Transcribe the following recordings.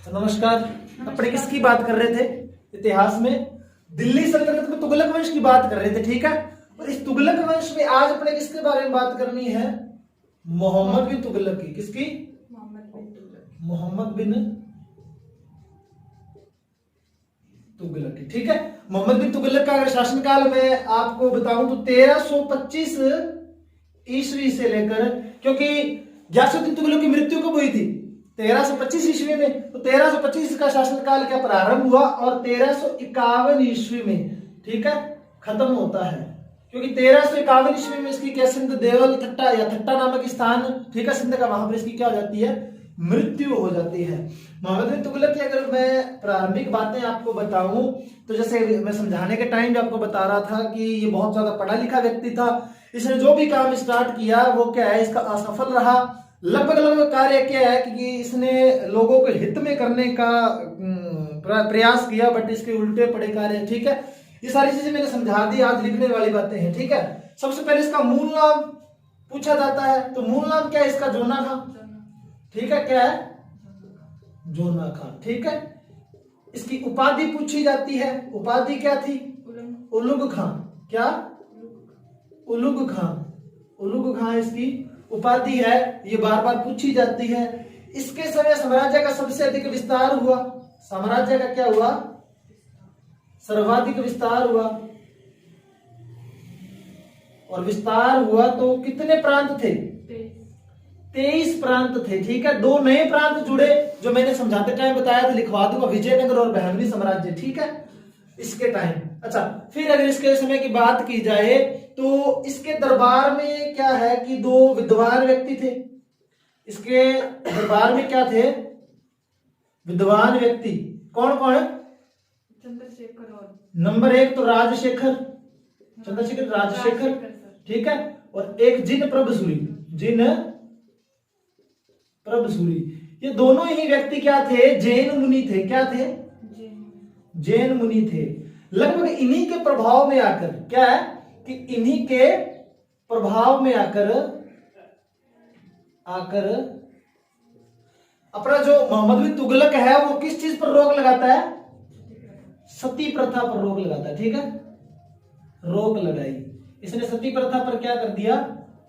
नमस्कार। अपने किसकी बात कर रहे थे? इतिहास में दिल्ली सल्तनत में तुगलक वंश की बात कर रहे थे, ठीक है। और इस तुगलक वंश में आज अपने किसके बारे में बात करनी है? मोहम्मद बिन तुगलक की। किसकी? मोहम्मद बिन तुगलक की, ठीक है। मोहम्मद बिन तुगलक का अगर शासनकाल में आपको बताऊं तो 1325 ईस्वी से लेकर, क्योंकि गयासुद्दीन तुगलक की मृत्यु कब हुई थी? 1325 ईस्वी में। तो 1325 का शासनकाल क्या प्रारंभ हुआ और 1351 ईस्वी में, ठीक है, खत्म होता है। क्योंकि 1351 ईस्वी में इसकी क्या सिंध देवल थट्टा या थट्टा नामक स्थान, ठीक है, सिंध का, वहां पर इसकी क्या हो जाती है? मृत्यु हो जाती है। मोहम्मद बिन तुगलक की अगर मैं प्रारंभिक बातें आपको बताऊं तो जैसे मैं समझाने के टाइम आपको बता रहा था कि ये बहुत ज्यादा पढ़ा लिखा व्यक्ति था। इसने जो भी काम स्टार्ट किया वो क्या है, इसका असफल रहा। लगभग कार्य क्या है कि इसने लोगों के हित में करने का प्रयास किया, बट इसके उल्टे पड़े कार्य, ठीक है। ये सारी चीजें मैंने समझा दी, आज लिखने वाली बातें हैं, ठीक है। सबसे पहले इसका मूल नाम पूछा जाता है, तो मूल नाम क्या है इसका? जोना खां, ठीक है। क्या है? जोना खां, ठीक है। इसकी उपाधि पूछी जाती है, उपाधि क्या थी? उलुग खां। क्या? उलुग खां। उलुग खां इसकी उपाधि है, ये बार बार पूछी जाती है। इसके समय साम्राज्य का सबसे अधिक विस्तार हुआ। साम्राज्य का क्या हुआ? सर्वाधिक विस्तार हुआ। और विस्तार हुआ तो कितने प्रांत थे? 23 प्रांत थे, ठीक है। 2 नए प्रांत जुड़े, जो मैंने समझाते टाइम बताया था, लिखवा दूंगा, विजयनगर और बहमनी साम्राज्य, ठीक है, इसके टाइम। अच्छा, फिर अगर इसके समय की बात की जाए तो इसके दरबार में क्या है कि 2 विद्वान व्यक्ति थे। इसके दरबार में क्या थे? विद्वान व्यक्ति। कौन कौन? चंद्रशेखर और नंबर 1 तो राजशेखर, चंद्रशेखर राजशेखर, ठीक है। और एक जिन प्रभसूरी, जिन प्रभसूरी। ये दोनों ही व्यक्ति क्या थे? जैन मुनि थे। क्या थे? जैन मुनि थे। लगभग इन्हीं के प्रभाव में आकर, क्या है कि इन्हीं के प्रभाव में आकर अपना जो मोहम्मद बिन तुगलक है वो किस चीज पर रोक लगाता है? सती प्रथा पर रोक लगाता है, ठीक है। रोक लगाई इसने, सती प्रथा पर क्या कर दिया?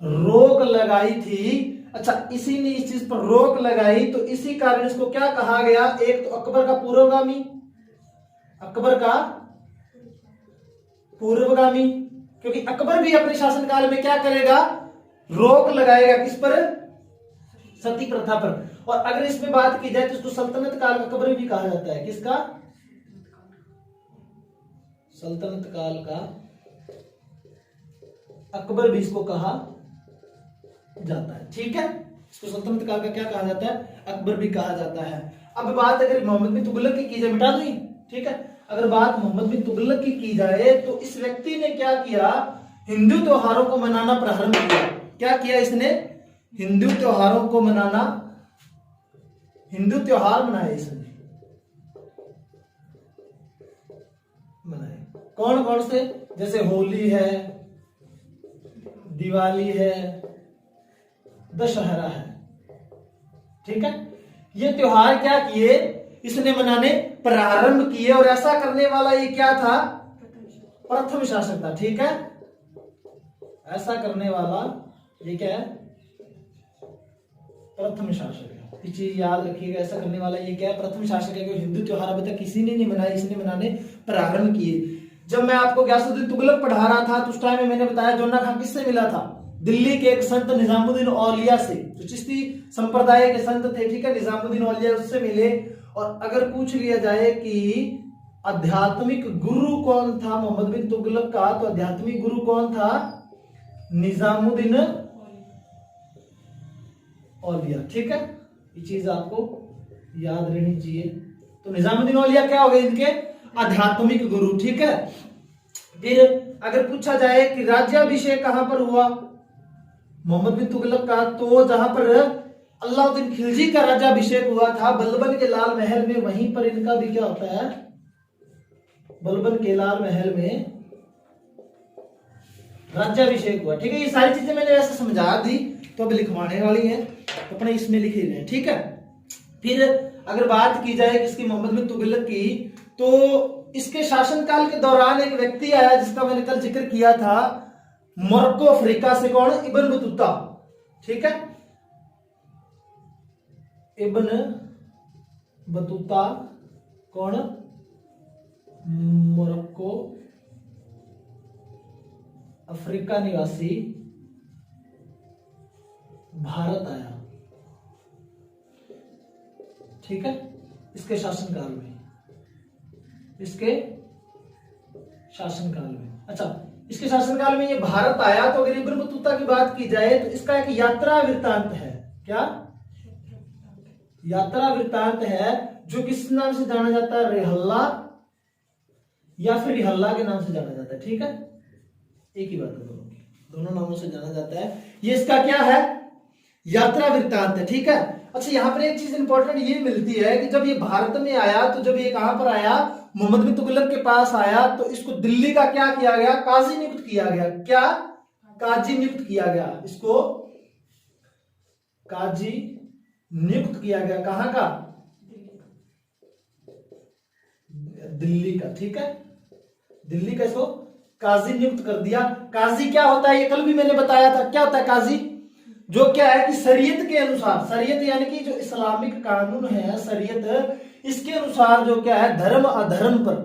रोक लगाई थी। अच्छा, इसी ने इस चीज पर रोक लगाई तो इसी कारण इसको क्या कहा गया? एक तो अकबर का पूर्वगामी, अकबर का पूर्वगामी, क्योंकि अकबर भी अपने शासनकाल में क्या करेगा? रोक लगाएगा किस पर? सती प्रथा पर। और अगर इसमें बात की जाए तो इसको सल्तनत काल का अकबर भी कहा जाता है। किसका? सल्तनत काल का अकबर भी इसको कहा जाता है, ठीक है। इसको सल्तनत काल का क्या कहा जाता है? अकबर भी कहा जाता है। अब बात अगर मोहम्मद बिन तुगलक की जाए, मिटा दूं, ठीक है। अगर बात मोहम्मद बिन तुगलक की जाए तो इस व्यक्ति ने क्या किया? हिंदू त्योहारों को मनाना प्रारंभ किया। क्या किया इसने? हिंदू त्योहारों को मनाना, हिंदू त्योहार मनाए इसने, मनाए। कौन कौन से? जैसे होली है, दिवाली है, दशहरा है, ठीक है। ये त्योहार क्या किए? इसने मनाने प्रारंभ किए। और ऐसा करने वाला ये क्या था? प्रथम शासक था, ठीक है। ऐसा करने वाला ये क्या है? प्रथम शासक है। ये चीज याद रखिएगा, ऐसा करने वाला ये क्या है? प्रथम शासक है। हिंदू त्योहार अभी तक किसी ने नहीं मनाया, इसने मनाने प्रारंभ किए। जब मैं आपको गयासुद्दीन तुगलक पढ़ा रहा था तो उस टाइम में मैंने बताया जोना खां किससे मिला था? दिल्ली के एक संत निजामुद्दीन औलिया से, जो चिश्ती संप्रदाय के संत थे, ठीक है, निजामुद्दीन औलिया, उससे मिले। और अगर पूछ लिया जाए कि आध्यात्मिक गुरु कौन था मोहम्मद बिन तुगलक का, तो आध्यात्मिक गुरु कौन था? निजामुद्दीन औलिया, ठीक है। ये चीज आपको याद रहनी चाहिए। तो निजामुद्दीन औलिया क्या हो गए? इनके आध्यात्मिक गुरु, ठीक है। फिर अगर पूछा जाए कि राज्याभिषेक कहां पर हुआ मोहम्मद बिन तुगलक का, तो जहां पर अलाउद्दीन खिलजी का राज्याभिषेक हुआ था बलबन के लाल महल में, वहीं पर इनका भी क्या होता है? बलबन के लाल महल में राज्याभिषेक हुआ, ठीक है। ये सारी चीजें मैंने ऐसे समझा दी, तो अब लिखवाने वाली है तो अपने इसमें लिखे हैं, ठीक है। फिर अगर बात की जाए किसकी, मोहम्मद बिन तुगलक की, तो इसके शासनकाल के दौरान एक व्यक्ति आया जिसका मैंने कल जिक्र किया था, मोरक्को अफ्रीका से, कौन, इब्न बतूता। ठीक है, इब्न बतूता, कौन, मोरक्को अफ्रीका निवासी, भारत आया। ठीक है, इसके शासनकाल में, इसके शासनकाल में। अच्छा, इसके शासनकाल में ये भारत आया। तो अगर इब्न बतूता की बात की जाए तो इसका एक यात्रा वृत्तांत है। क्या यात्रा वृत्तांत है, जो किस नाम से जाना जाता है, रेहल्ला या फिर रिहल्ला के नाम से जाना जाता है। ठीक है, एक ही बात है, दोनों नामों से जाना जाता है। ये इसका क्या है, यात्रा वृत्तांत है। ठीक है, अच्छा यहाँ पर एक चीज इंपॉर्टेंट ये मिलती है कि जब ये भारत में आया, तो जब ये कहां पर आया, मोहम्मद बिन तुगलक के पास आया, तो इसको दिल्ली का क्या किया गया, काजी नियुक्त किया गया। क्या, काजी नियुक्त किया गया, इसको काजी नियुक्त किया गया। कहां का, दिल्ली का। ठीक है, दिल्ली का इसको काजी नियुक्त कर दिया। काजी क्या होता है, ये कल भी मैंने बताया था। क्या होता है काजी, जो क्या है कि शरीयत के अनुसार, शरीयत यानी कि जो इस्लामिक कानून है, शरीयत, इसके अनुसार जो क्या है, धर्म अधर्म पर,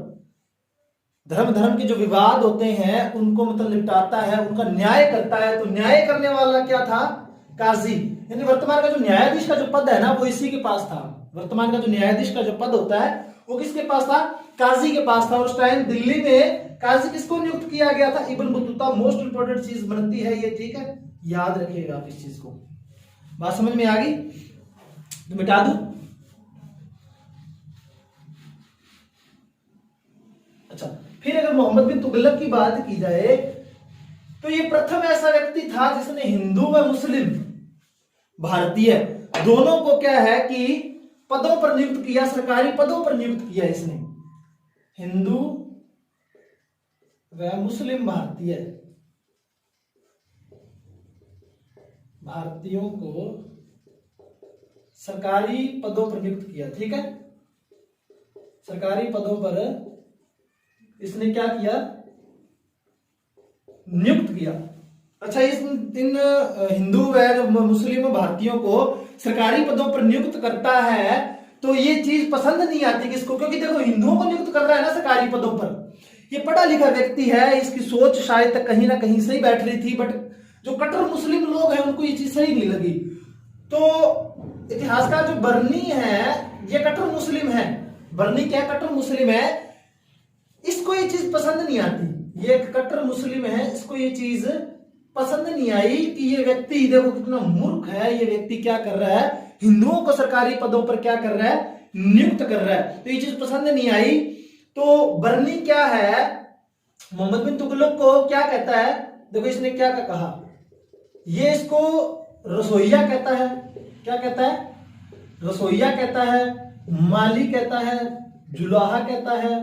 धर्म धर्म के जो विवाद होते हैं उनको मतलब निपटाता है, उनका न्याय करता है। तो न्याय करने वाला क्या था, काजी। यानी वर्तमान का जो न्यायाधीश का जो पद है ना, वो इसी के पास था। वर्तमान का जो न्यायाधीश का जो पद होता है वो किसके पास था, काजी के पास था। और उस टाइम दिल्ली में काजी किसको नियुक्त किया गया था, इब्न बतूता। मोस्ट इंपोर्टेंट चीज बनती है ये। ठीक है, याद रखिएगा आप इस चीज को। बात समझ में आ गई तो मिटा दूं। अच्छा, फिर अगर मोहम्मद बिन तुगलक की बात की जाए तो ये प्रथम ऐसा व्यक्ति था जिसने हिंदू व मुस्लिम, भारतीय दोनों को क्या है कि पदों पर नियुक्त किया, सरकारी पदों पर नियुक्त किया इसने। हिंदू व मुस्लिम भारतीयों को सरकारी पदों पर नियुक्त किया। ठीक है, सरकारी पदों पर इसने क्या किया, नियुक्त किया। अच्छा, इन हिंदू व मुस्लिम भारतीयों को सरकारी पदों पर नियुक्त करता है, तो ये चीज पसंद नहीं आती किसको, क्योंकि देखो हिंदुओं को नियुक्त कर रहा है ना सरकारी पदों पर, ये पढ़ा लिखा व्यक्ति है, इसकी सोच शायद तक कहीं ना कहीं सही बैठ रही थी, बट जो कट्टर मुस्लिम लोग हैं उनको ये चीज सही नहीं लगी। तो इतिहासकार जो बर्नी है ये कट्टर मुस्लिम है। बर्नी क्या, कट्टर मुस्लिम है, इसको ये चीज पसंद नहीं आती। ये एक कट्टर मुस्लिम है, इसको ये चीज पसंद नहीं आई कि ये व्यक्ति, देखो कितना मूर्ख है ये व्यक्ति, क्या कर रहा है, हिंदुओं को सरकारी पदों पर क्या कर रहा है, नियुक्त कर रहा है। तो ये चीज पसंद नहीं आई। तो बर्नी क्या है, मोहम्मद बिन तुगलक को क्या कहता है, देखो इसने क्या कहा, ये इसको रसोइया कहता है। क्या कहता है, रसोइया कहता है, माली कहता है, जुलाहा कहता है।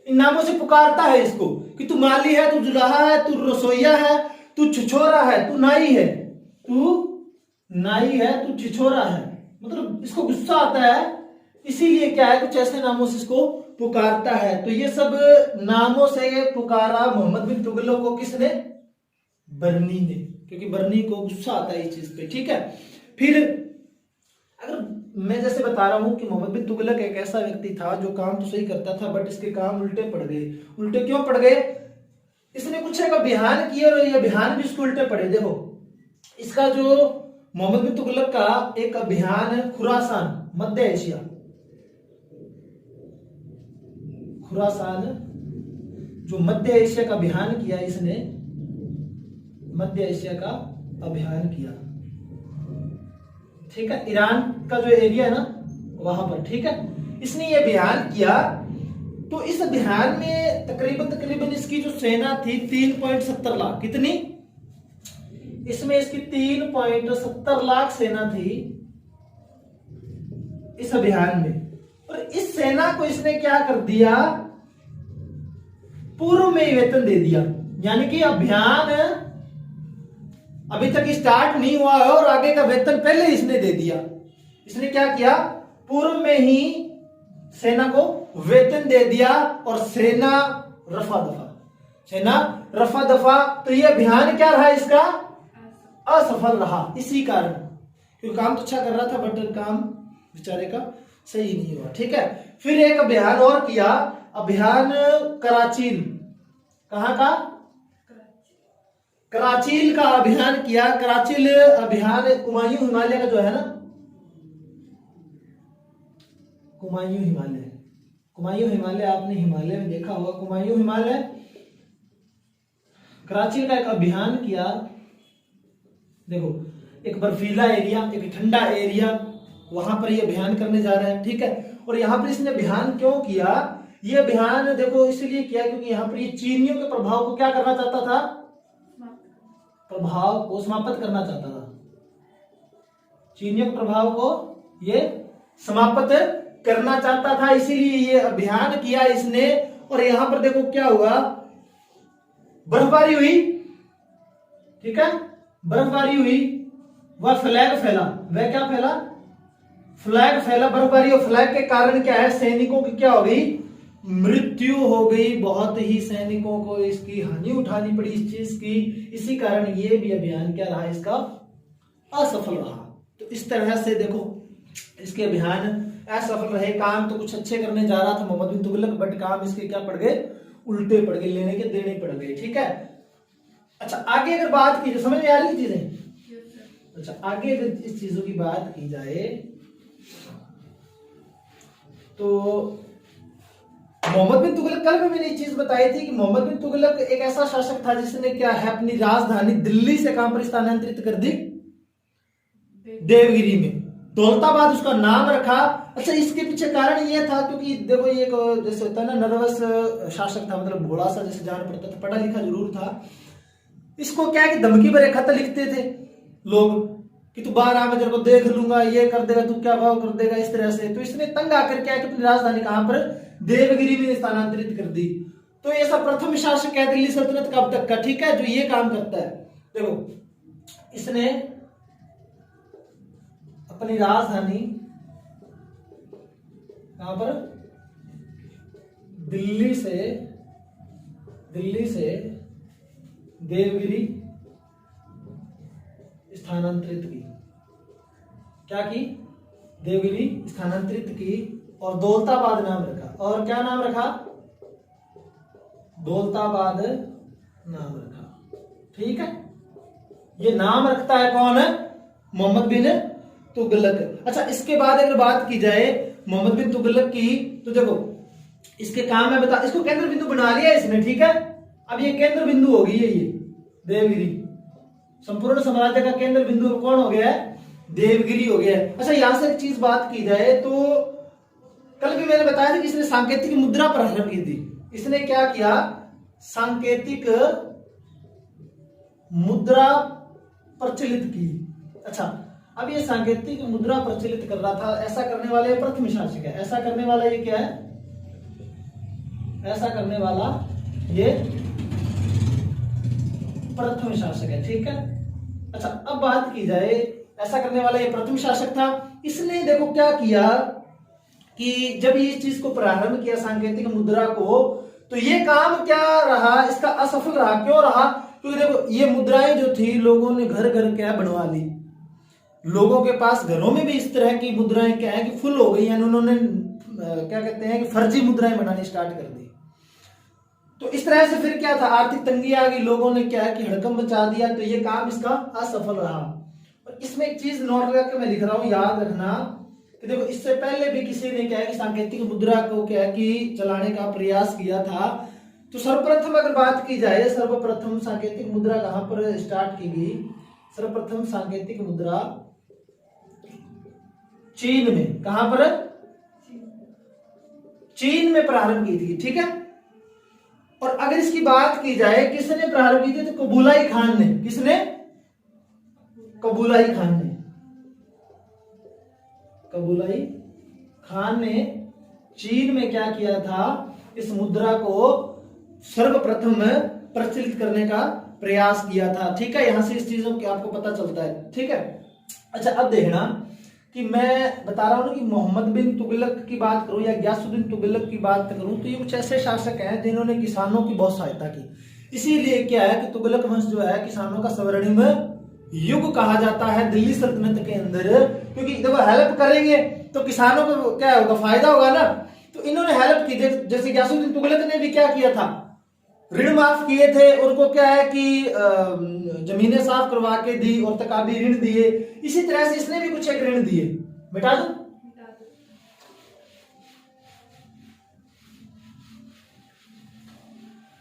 इन नामों से पुकारता है इसको कि तू माली है, तू जुलाहा है, तू रसोइया है, तू छिछोरा है, तू नाई है, तू नाई है, तू छिछोरा है। मतलब इसको गुस्सा आता है, इसीलिए क्या है, कुछ ऐसे नामों से इसको पुकारता है। तो ये सब नामों से पुकारा मोहम्मद बिन तुगलक को किसने, बर्नी ने, क्योंकि बर्नी को गुस्सा आता है इस चीज पे। ठीक है, फिर अगर मैं जैसे बता रहा हूं कि मोहम्मद बिन तुगलक एक ऐसा व्यक्ति था जो काम तो सही करता था, बट इसके काम उल्टे पड़ गए। उल्टे क्यों पड़ गए, इसने कुछ एक अभियान किए और ये अभियान भी इसको उल्टे पड़े। देखो इसका जो मोहम्मद बिन तुगलक का एक अभियान खुरासान, मध्य एशिया, खुरासान जो मध्य एशिया का अभियान किया इसने, मध्य एशिया का अभियान किया। ठीक है, ईरान का जो एरिया है ना वहां पर। ठीक है, इसने ये अभियान किया। तो इस अभियान में तकरीबन इसकी जो सेना थी 3.70 लाख। कितनी, इसमें इसकी 3.70 लाख सेना थी इस अभियान में। और इस सेना को इसने क्या कर दिया, पूर्व में ही वेतन दे दिया। यानी कि अभियान अभी तक स्टार्ट नहीं हुआ है और आगे का वेतन पहले इसने दे दिया। इसने क्या किया, पूर्व में ही सेना को वेतन दे दिया और सेना रफा दफा, सेना रफा दफा। तो ये अभियान क्या रहा इसका, असफल रहा। इसी कारण, क्योंकि काम तो अच्छा कर रहा था बट काम बेचारे का सही नहीं हुआ। ठीक है, फिर एक अभियान और किया, अभियान कराचील। कहां का, कराचील का अभियान किया। कराचील अभियान कुमायूं हिमालय का जो है ना, कुमायूं हिमालय, कुमायूं हिमालय आपने हिमालय में देखा होगा, कुमायूं हिमालय। कराचील का एक अभियान किया। देखो, एक बर्फीला एरिया, एक ठंडा एरिया, वहां पर ये अभियान करने जा रहे हैं। ठीक है, और यहां पर इसने अभियान क्यों किया, ये अभियान देखो इसलिए किया क्योंकि यहां पर ये चीनियों के प्रभाव को क्या करना चाहता था, प्रभाव को समाप्त करना चाहता था। चीनियों के प्रभाव को ये समाप्त करना चाहता था, इसीलिए ये अभियान किया इसने। और यहां पर देखो क्या हुआ, बर्फबारी हुई। ठीक है, बर्फबारी हुई, वह फ्लैग फैला। वह क्या फैला, फ्लैग फैला, बर्फबारी। और फ्लैग के कारण क्या है, सैनिकों की क्या हो गई, मृत्यु हो गई। बहुत ही सैनिकों को इसकी हानि उठानी पड़ी इस चीज की। इसी कारण ये भी अभियान क्या रहा, इसका असफल रहा। तो इस तरह से देखो इसके अभियान असफल रहे। काम तो कुछ अच्छे करने जा रहा था मोहम्मद बिन तुगलक, बट काम इसके क्या पड़ गए, उल्टे पड़ गए, लेने के देने पड़ गए। ठीक है, अच्छा आगे अगर बात की, समझ में आ रही चीजें। अच्छा आगे अगर इस चीजों की बात की जाए तो मोहम्मद बिन तुगलक, कल भी मैंने एक चीज बताई थी कि मोहम्मद बिन तुगलक एक ऐसा शासक था जिसने क्या है, अपनी राजधानी दिल्ली से कहां पर स्थानांतरित कर दी, देवगिरी में। दौलताबाद उसका नाम रखा। अच्छा, इसके पीछे कारण ये था क्योंकि देखो ये जैसे होता है ना, नर्वस शासक था, मतलब भोला सा जैसे जान पड़ता था, पढ़ा लिखा जरूर था। इसको क्या है कि धमकी भरे खत लिखते थे लोग कि तू बाहर आ, मैं तेरे को देख लूंगा, ये कर देगा, तू क्या भाव कर देगा, इस तरह से। तो इसने तंग आकर क्या है कि अपनी राजधानी कहां पर, देवगिरी में स्थानांतरित कर दी। तो ऐसा प्रथम शासक है दिल्ली सल्तनत का अब तक का, ठीक है, जो ये काम करता है। देखो इसने अपनी राजधानी कहां पर, दिल्ली से देवगिरी स्थानांतरित की। क्या की, देवगिरी स्थानांतरित की और दौलताबाद नाम रखा। और क्या नाम रखा, दौलताबाद नाम रखा। ठीक है, ये नाम रखता है कौन है, मोहम्मद बिन तुगलक। अच्छा, इसके बाद अगर बात की जाए मोहम्मद बिन तुगलक की, तो देखो इसके काम में बता, इसको केंद्र बिंदु बना लिया इसने। ठीक है, अब ये केंद्र बिंदु होगी, ये देवगिरी संपूर्ण साम्राज्य का केंद्र बिंदु कौन हो गया है, देवगिरी हो गया है। अच्छा, यहां से एक चीज बात की जाए तो कल भी मैंने बताया था कि इसने सांकेतिक मुद्रा प्रारंभ की थी। इसने क्या किया, सांकेतिक मुद्रा प्रचलित की। अच्छा, अब ये सांकेतिक मुद्रा प्रचलित कर रहा था। ऐसा करने वाले प्रथम शासक है। ऐसा करने वाला ये क्या है, ऐसा करने वाला ये प्रथम शासक है। ठीक है, अच्छा अब बात की जाए, ऐसा करने वाला ये प्रथम शासक था। इसने देखो क्या किया कि जब ये चीज को प्रारंभ किया सांकेतिक मुद्रा को, तो ये काम क्या रहा, इसका असफल रहा। क्यों रहा, क्योंकि देखो ये मुद्राएं जो थी लोगों ने घर घर क्या बनवा ली। लोगों के पास घरों में भी इस तरह की मुद्राएं क्या है कि फुल हो गई, यानी उन्होंने क्या कहते हैं कि फर्जी मुद्राएं बनानी स्टार्ट कर दी। तो इस तरह से फिर क्या था, आर्थिक तंगी आ गई, लोगों ने क्या है कि हड़कंप मचा दिया। तो ये काम इसका असफल रहा। और इसमें एक चीज नोट करके मैं लिख रहा हूं, याद रखना कि देखो इससे पहले भी किसी ने क्या है कि सांकेतिक मुद्रा को क्या है कि चलाने का प्रयास किया था। तो सर्वप्रथम अगर बात की जाए, सर्वप्रथम सांकेतिक मुद्रा कहां पर स्टार्ट की गई, सर्वप्रथम सांकेतिक मुद्रा चीन में। कहां पर, चीन में प्रारंभ की थी। ठीक है, और अगर इसकी बात की जाए किसने प्रारंभ की थी, तो कबूलाई खान ने। किसने, कबूलाई खान ने। कबूलाई खान ने चीन में क्या किया था, इस मुद्रा को सर्वप्रथम प्रचलित करने का प्रयास किया था। ठीक है, यहां से इस चीजों की आपको पता चलता है। ठीक है, अच्छा अब देखना कि मैं बता रहा हूं ना कि मोहम्मद बिन तुगलक की बात करूं या गयासुद्दीन तुगलक की बात करूं तो ये कुछ ऐसे शासक हैं जिन्होंने किसानों की बहुत सहायता की। इसीलिए क्या है कि तुगलक वंश जो है किसानों का स्वर्णिम युग कहा जाता है दिल्ली सल्तनत के अंदर, क्योंकि जब वो हेल्प करेंगे तो किसानों को क्या होगा, फायदा होगा ना। तो इन्होंने हेल्प की, जैसे गयासुद्दीन तुगलक ने भी क्या किया था, ऋण माफ किए थे, उनको क्या है कि जमीनें साफ करवा के दी और तकाबी ऋण दिए। इसी तरह से इसने भी कुछ एक ऋण दिए। मिटा दो।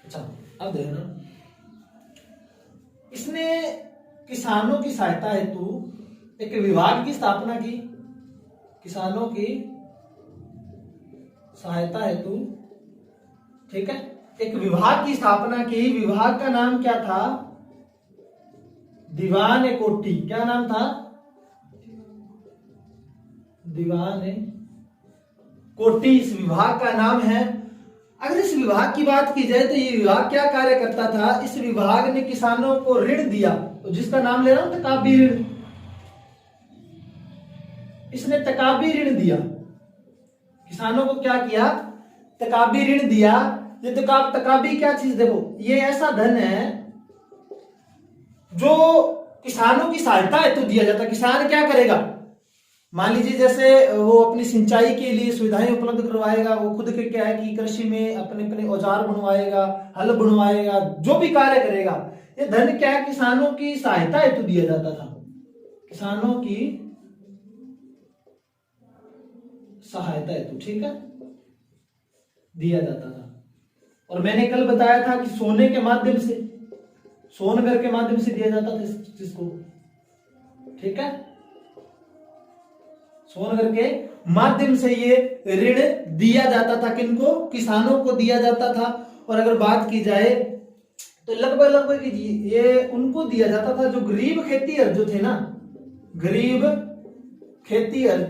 अच्छा अब देखना, इसने किसानों की सहायता हेतु एक विभाग की स्थापना की। किसानों की सहायता हेतु, ठीक है, एक विभाग की स्थापना की। विभाग का नाम क्या था? दीवान ए कोटी। क्या नाम था? दीवान ए कोटी इस विभाग का नाम है। अगर इस विभाग की बात की जाए तो ये विभाग क्या कार्य करता था? इस विभाग ने किसानों को ऋण दिया, तो जिसका नाम ले रहा हूं तकाबी ऋण। इसने तकाबी ऋण दिया, किसानों को क्या किया? तकाबी ऋण दिया। ये तकाबी क्या चीज? देखो, ये ऐसा धन है जो किसानों की सहायता हेतु दिया जाता है। किसान क्या करेगा? मान लीजिए जैसे वो अपनी सिंचाई के लिए सुविधाएं उपलब्ध करवाएगा, वो खुद के क्या है कि कृषि में अपने अपने औजार बनवाएगा, हल बनवाएगा, जो भी कार्य करेगा, ये धन क्या है? किसानों की सहायता हेतु दिया जाता था। किसानों की सहायता हेतु, ठीक है, दिया जाता था। और मैंने कल बताया था कि सोने के माध्यम से, सोनगर के माध्यम से दिया जाता था इसको, ठीक है, सोनगर के माध्यम से ये ऋण दिया जाता था। किनको? किसानों को दिया जाता था। और अगर बात की जाए तो लगभग ये उनको दिया जाता था जो गरीब खेतीहर जो थे ना, गरीब खेतीहर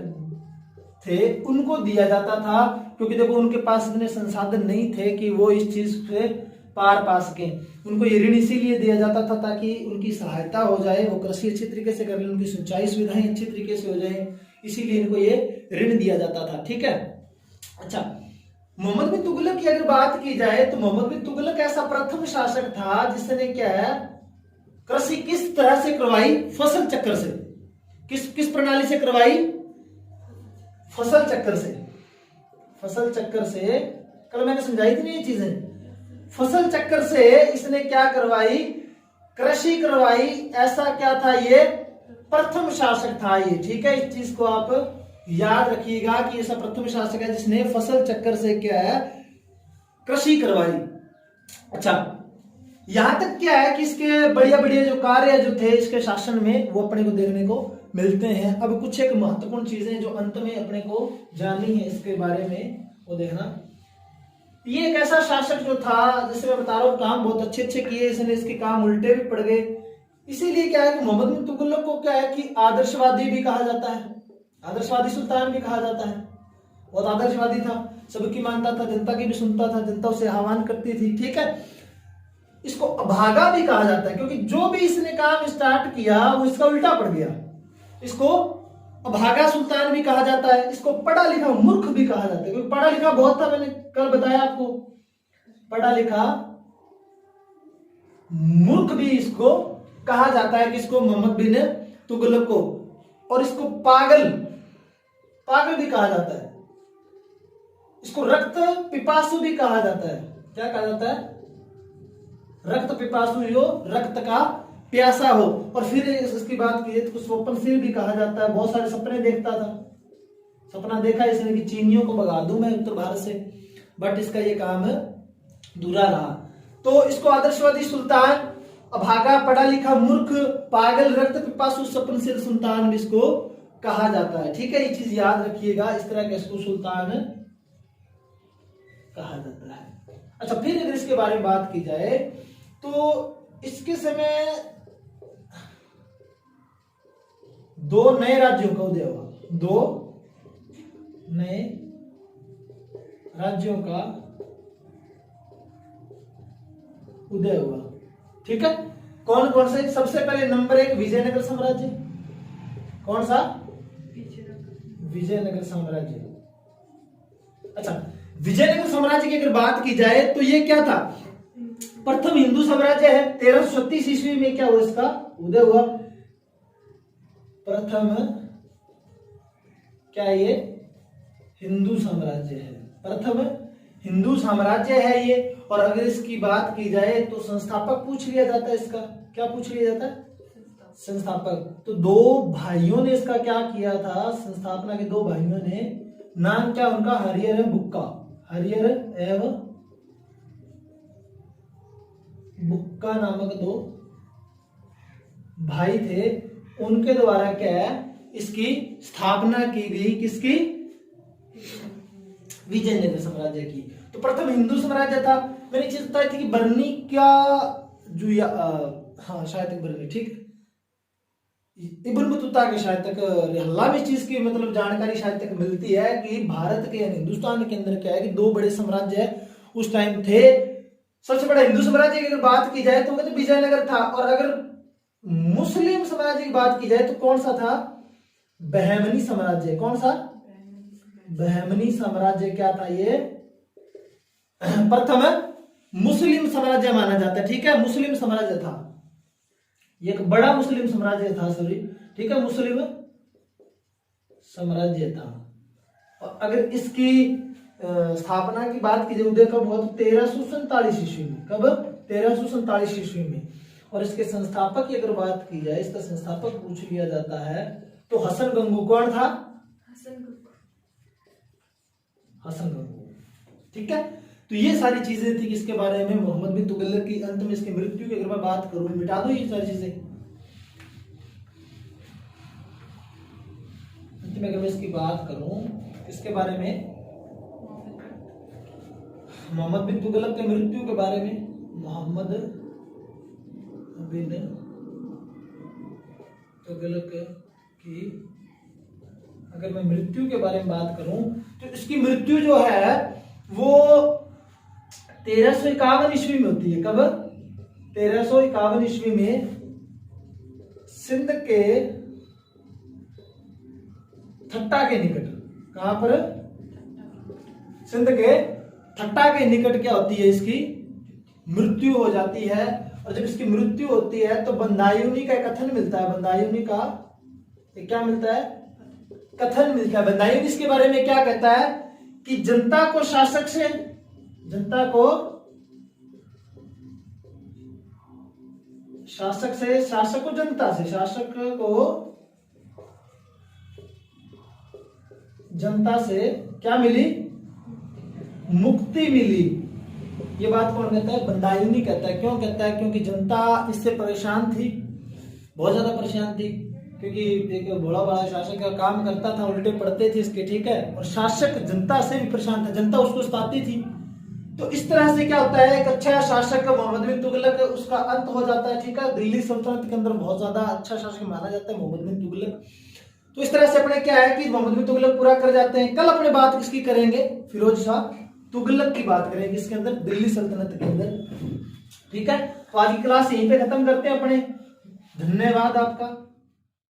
थे, उनको दिया जाता था। क्योंकि देखो उनके पास इतने संसाधन नहीं थे कि वो इस चीज से पार पा सके। उनको ये ऋण इसीलिए दिया जाता था ताकि उनकी सहायता हो जाए, वो कृषि अच्छी तरीके से कर ले, उनकी सिंचाई सुविधाएं अच्छी तरीके से हो जाए, इसीलिए इनको ये ऋण दिया जाता था, ठीक है। अच्छा, मोहम्मद बिन तुगलक की अगर बात की जाए तो मोहम्मद बिन तुगलक ऐसा प्रथम शासक था जिसने क्या है, कृषि किस तरह से करवाई? फसल चक्र से। किस प्रणाली से करवाई? फसल चक्र से। फसल चक्र से, कल मैंने समझाई थी ना ये चीजें। फसल चक्र से इसने क्या करवाई? कृषि करवाई। ऐसा क्या था? ये प्रथम शासक था ये, ठीक है। इस चीज को आप याद रखिएगा कि ऐसा प्रथम शासक है जिसने फसल चक्र से क्या है, कृषि करवाई। अच्छा, यहां तक क्या है कि इसके बढ़िया बढ़िया जो कार्य जो थे इसके शासन में वो अपने को देखने को मिलते हैं। अब कुछ एक महत्वपूर्ण चीजें जो अंत में अपने को जाननी है इसके बारे में, वो देखना। ये एक ऐसा शासक जो था, जैसे मैं बता रहा हूँ, काम बहुत अच्छे अच्छे किए इसने, इसके काम उल्टे भी पड़ गए। इसीलिए क्या है कि मोहम्मद बिन तुगलक को क्या है कि आदर्शवादी भी कहा जाता है, आदर्शवादी सुल्तान भी कहा जाता है। बहुत आदर्शवादी था, सबकी मानता था, जनता की भी सुनता था, जनता उसे आह्वान करती थी, ठीक है। इसको अभागा भी कहा जाता है क्योंकि जो भी इसने काम स्टार्ट किया वो इसका उल्टा पड़ गया। इसको अभागा सुल्तान भी कहा जाता है। इसको पढ़ा लिखा मूर्ख भी कहा जाता है क्योंकि पढ़ा लिखा बहुत था, मैंने कल बताया आपको। पढ़ा लिखा मूर्ख भी इसको कहा जाता है, किसको? मोहम्मद बिन तुगलक को। और इसको पागल भी कहा जाता है। इसको रक्त पिपासु भी कहा जाता है। क्या कहा जाता है? रक्त पिपासु, जो रक्त का प्यासा हो। और फिर इसकी बात की तो स्वप्नशील भी कहा जाता है, बहुत सारे सपने देखता था। सपना देखा इसने कि चीनियों को भगा दूं मैं उत्तर भारत से, बट इसका ये काम दूरा रहा। तो इसको आदर्शवादी सुल्तान, अभागा, पढ़ा लिखा मूर्ख, पागल, रक्त पिपासु, स्वप्नशील सुल्तान भी इसको कहा जाता है, ठीक है। ये चीज याद रखिएगा, इस तरह के इसको सुल्तान कहा जाता है। अच्छा, फिर अगर इसके बारे में बात की जाए तो इसके समय 2 नए राज्यों का उदय हुआ। 2 नए राज्यों का उदय हुआ, ठीक है। कौन कौन से? सबसे पहले नंबर 1 विजयनगर साम्राज्य। कौन सा? विजयनगर साम्राज्य। अच्छा, विजयनगर साम्राज्य की अगर बात की जाए तो ये क्या था? प्रथम हिंदू साम्राज्य है। 1336 ईस्वी में क्या हुआ? इसका उदय हुआ। प्रथम क्या ये हिंदू साम्राज्य है, प्रथम हिंदू साम्राज्य है ये। और अगर इसकी बात की जाए तो संस्थापक पूछ लिया जाता है इसका। क्या पूछ लिया जाता है? संस्थापक। तो दो भाइयों ने इसका क्या किया था? संस्थापना के दो भाइयों ने, नाम क्या उनका? हरिहर एवं बुक्का। हरिहर एवं बुक्का नामक दो भाई थे। उनके द्वारा क्या है, इसकी स्थापना की गई। किसकी? विजयनगर साम्राज्य की। तो प्रथम हिंदू साम्राज्य था। मैंने चीज बताई थी कि बर्नी का जो हाँ शायद बर्नी, ठीक, इब्न बतूता के शायद तक हल्ला में चीज की मतलब जानकारी शायद तक मिलती है कि भारत के यानी हिंदुस्तान के अंदर क्या है कि दो बड़े साम्राज्य उस टाइम थे। सबसे बड़ा हिंदू साम्राज्य की अगर बात की जाए तो कहते विजयनगर था। और अगर मुस्लिम साम्राज्य की बात की जाए तो कौन सा था? बहमनी साम्राज्य। कौन सा? बहमनी साम्राज्य क्या था? ये प्रथम मुस्लिम साम्राज्य माना जाता है। ठीक है, मुस्लिम साम्राज्य था, ये एक बड़ा मुस्लिम साम्राज्य था, सॉरी, ठीक है, मुस्लिम साम्राज्य था। और अगर इसकी स्थापना की बात की जाए, उदय कब हुआ? तो 1347 ईस्वी में। कब? 1347 ईस्वी में। और इसके संस्थापक की अगर बात की जाए, इसका संस्थापक पूछ लिया जाता है तो हसन गंगू। कौन था? हसन गंगू। ठीक है, तो ये सारी चीजें थी किसके बारे में? मोहम्मद बिन तुगलक की। अंत में इसकी मृत्यु की अगर मैं बात करूं, मिटा दो ये सारी चीजें। अंत में अगर मैं इसकी बात करूं इसके बारे में, मोहम्मद बिन तुगलक के मृत्यु के बारे में, मोहम्मद बिन तुगलक की अगर मैं मृत्यु के बारे में बात करूं तो इसकी मृत्यु जो है वो 1351 ईस्वी में होती है। कब? 1351 ईस्वी में सिंध के ठट्टा के निकट। कहां पर? सिंध के ठट्टा के निकट क्या होती है? इसकी मृत्यु हो जाती है। और जब इसकी मृत्यु होती है तो बंदायूनी का कथन मिलता है। बंदायूनी का क्या मिलता है? कथन मिलता है। बंदायूनी इसके बारे में क्या कहता है कि जनता को शासक से, जनता को शासक से, शासक को जनता से, शासक को जनता से क्या मिली? मुक्ति मिली। ये बात कौन कहता है? बंदायूनी कहता है। क्यों कहता है? क्योंकि जनता इससे परेशान थी, बहुत ज्यादा परेशान थी, क्योंकि एक बड़ा बड़ा शासक का काम करता था, उल्टे पड़ते थे इसके, ठीक है, और शासक जनता से भी परेशान था, जनता उसको सताती थी। तो इस तरह से क्या होता है, एक अच्छा शासक मोहम्मद बिन तुगलक, उसका अंत हो जाता है। ठीक है, दिल्ली सल्तनत के अंदर बहुत ज्यादा अच्छा शासक माना जाता है मोहम्मद बिन तुगलक। तो इस तरह से अपने क्या है कि मोहम्मद बिन तुगलक पूरा कर जाते हैं। कल अपने बात किसकी करेंगे? फिरोज शाह तुगलक की बात करेंगे, इसके अंदर दिल्ली सल्तनत के अंदर। ठीक है, तो आज की क्लास यहीं पे खत्म करते हैं अपने। धन्यवाद आपका।